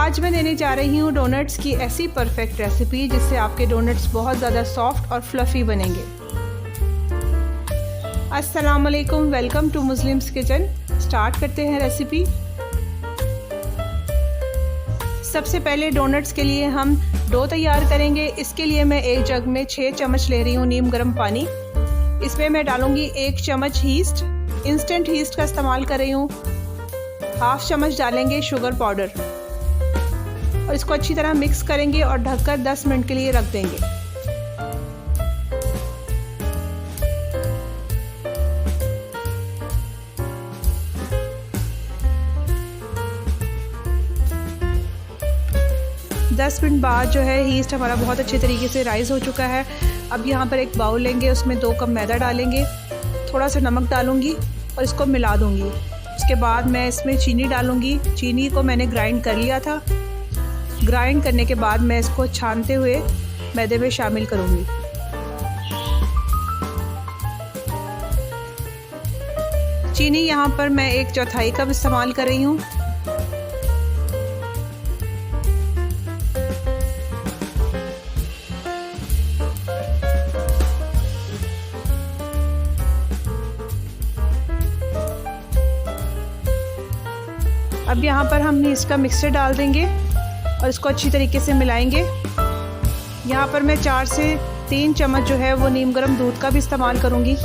आज मैं देने जा रही हूँ डोनट्स की ऐसी परफेक्ट रेसिपी जिससे आपके डोनट्स बहुत ज़्यादा सॉफ्ट और फ्लफ़ी बनेंगे। अस्सलाम वालेकुम, welcome to Muslims kitchen. Start करते हैं रेसिपी। सबसे पहले डोनट्स के लिए हम डो तैयार करेंगे। इसके लिए मैं एक जग में 6 चम्मच ले रही हूँ नीम गर्म पानी। इसमें मैं डालूँगी 1 चम्मच ईस्ट, इंस्टेंट ईस्ट का इस्तेमाल कर रही हूँ। हाफ चम्मच डालेंगे शुगर पाउडर और इसको अच्छी तरह मिक्स करेंगे और ढककर 10 मिनट के लिए रख देंगे। दस मिनट बाद जो है ईस्ट हमारा बहुत अच्छे तरीके से राइज़ हो चुका है। अब यहाँ पर एक बाउल लेंगे, उसमें 2 कप मैदा डालेंगे, थोड़ा सा नमक डालूँगी और इसको मिला दूँगी। उसके बाद मैं इसमें चीनी डालूँगी। चीनी को मैंने ग्राइंड कर लिया था। ग्राइंड करने के बाद मैं इसको छानते हुए मैदे में शामिल करूँगी। चीनी यहाँ पर मैं 1/4 कप इस्तेमाल कर रही हूँ। अब यहाँ पर हम इसका मिक्सचर डाल देंगे और इसको अच्छी तरीके से मिलाएंगे। यहाँ पर मैं 4 से 3 चम्मच जो है वो नीम गर्म दूध का भी इस्तेमाल करूँगी।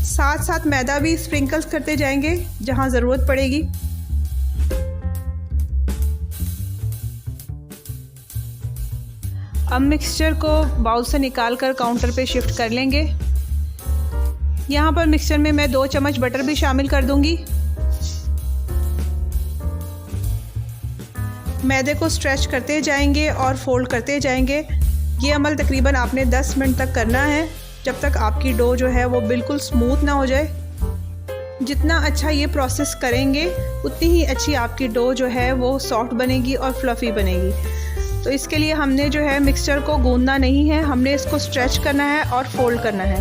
साथ साथ मैदा भी स्प्रिंकल्स करते जाएंगे जहाँ ज़रूरत पड़ेगी। अब मिक्सचर को बाउल से निकालकर काउंटर पे शिफ्ट कर लेंगे। यहाँ पर मिक्सचर में मैं 2 चम्मच बटर भी शामिल कर दूंगी। मैदे को स्ट्रेच करते जाएंगे और फोल्ड करते जाएंगे। ये अमल तकरीबन आपने 10 मिनट तक करना है, जब तक आपकी डो जो है वो बिल्कुल स्मूथ ना हो जाए। जितना अच्छा ये प्रोसेस करेंगे उतनी ही अच्छी आपकी डो जो है वो सॉफ्ट बनेगी और फ्लफ़ी बनेगी। तो इसके लिए हमने जो है मिक्सचर को गूंदना नहीं है, हमने इसको स्ट्रेच करना है और फोल्ड करना है।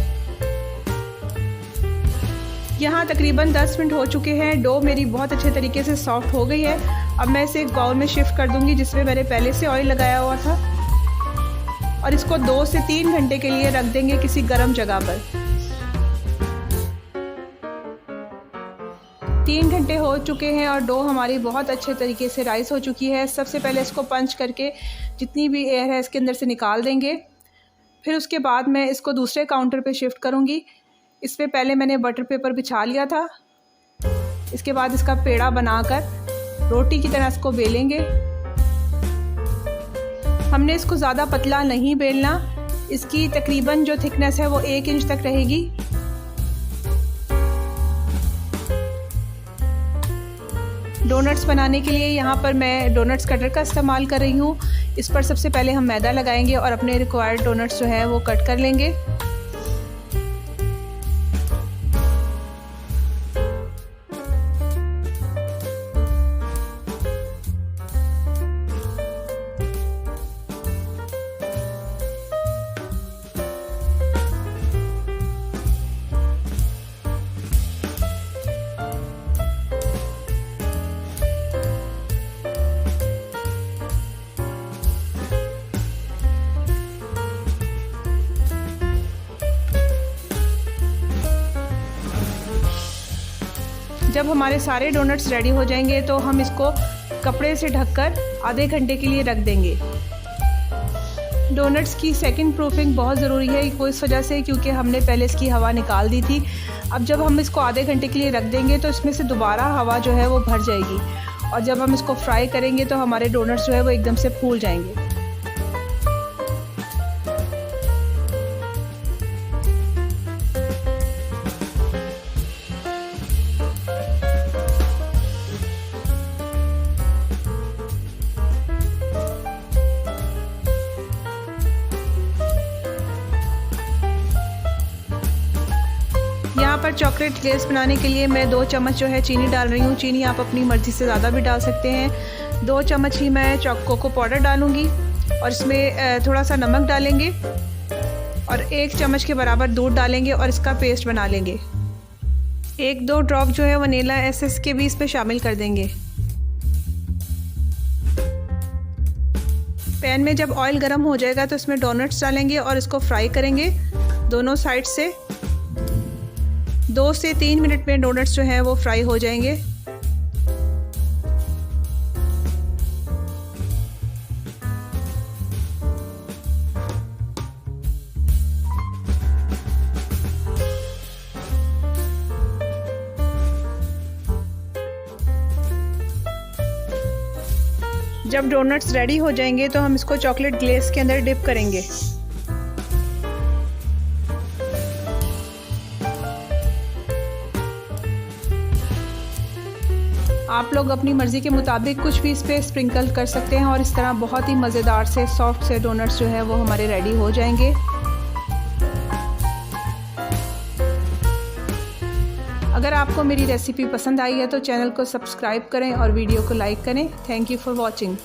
यहाँ तकरीबन 10 मिनट हो चुके हैं। डो मेरी बहुत अच्छे तरीके से सॉफ्ट हो गई है। अब मैं इसे एक बाउल में शिफ्ट कर दूंगी जिसमें मैंने पहले से ऑयल लगाया हुआ था और इसको 2 से 3 घंटे के लिए रख देंगे किसी गर्म जगह पर। 3 घंटे हो चुके हैं और डो हमारी बहुत अच्छे तरीके से राइस हो चुकी है। सबसे पहले इसको पंच करके जितनी भी एयर है इसके अंदर से निकाल देंगे। फिर उसके बाद मैं इसको दूसरे काउंटर पे शिफ्ट करूँगी। इस पर पहले मैंने बटर पेपर बिछा लिया था। इसके बाद इसका पेड़ा बनाकर रोटी की तरह इसको बेलेंगे। हमने इसको ज़्यादा पतला नहीं बेलना, इसकी तकरीबन जो थिकनेस है वो 1 इंच तक रहेगी। डोनट्स बनाने के लिए यहाँ पर मैं डोनट्स कटर का इस्तेमाल कर रही हूँ। इस पर सबसे पहले हम मैदा लगाएंगे और अपने रिक्वायर्ड डोनट्स जो है वो कट कर लेंगे। जब हमारे सारे डोनट्स रेडी हो जाएंगे तो हम इसको कपड़े से ढककर आधे घंटे के लिए रख देंगे। डोनट्स की सेकंड प्रूफिंग बहुत ज़रूरी है, वो इस वजह से क्योंकि हमने पहले इसकी हवा निकाल दी थी। अब जब हम इसको आधे घंटे के लिए रख देंगे तो इसमें से दोबारा हवा जो है वो भर जाएगी और जब हम इसको फ्राई करेंगे तो हमारे डोनट्स जो है वो एकदम से फूल जाएंगे। यहाँ पर चॉकलेट ग्लेज़ बनाने के लिए मैं 2 चम्मच जो है चीनी डाल रही हूँ। चीनी आप अपनी मर्ज़ी से ज़्यादा भी डाल सकते हैं। 2 चम्मच ही मैं कोको पाउडर डालूँगी। और इसमें थोड़ा सा नमक डालेंगे और 1 चम्मच के बराबर दूध डालेंगे और इसका पेस्ट बना लेंगे। 1-2 ड्रॉप जो है वनीला एसेंस के भी इसमें शामिल कर देंगे। पैन में जब ऑयल गर्म हो जाएगा तो इसमें डोनट्स डालेंगे और इसको फ्राई करेंगे दोनों साइड से। 2 से 3 मिनट में डोनट्स जो हैं वो फ्राई हो जाएंगे। जब डोनट्स रेडी हो जाएंगे तो हम इसको चॉकलेट ग्लेज़ के अंदर डिप करेंगे। आप लोग अपनी मर्ज़ी के मुताबिक कुछ भी इस पर स्प्रिंकल कर सकते हैं और इस तरह बहुत ही मज़ेदार से सॉफ्ट से डोनट्स जो है वो हमारे रेडी हो जाएंगे। अगर आपको मेरी रेसिपी पसंद आई है तो चैनल को सब्सक्राइब करें और वीडियो को लाइक करें। Thank you for watching.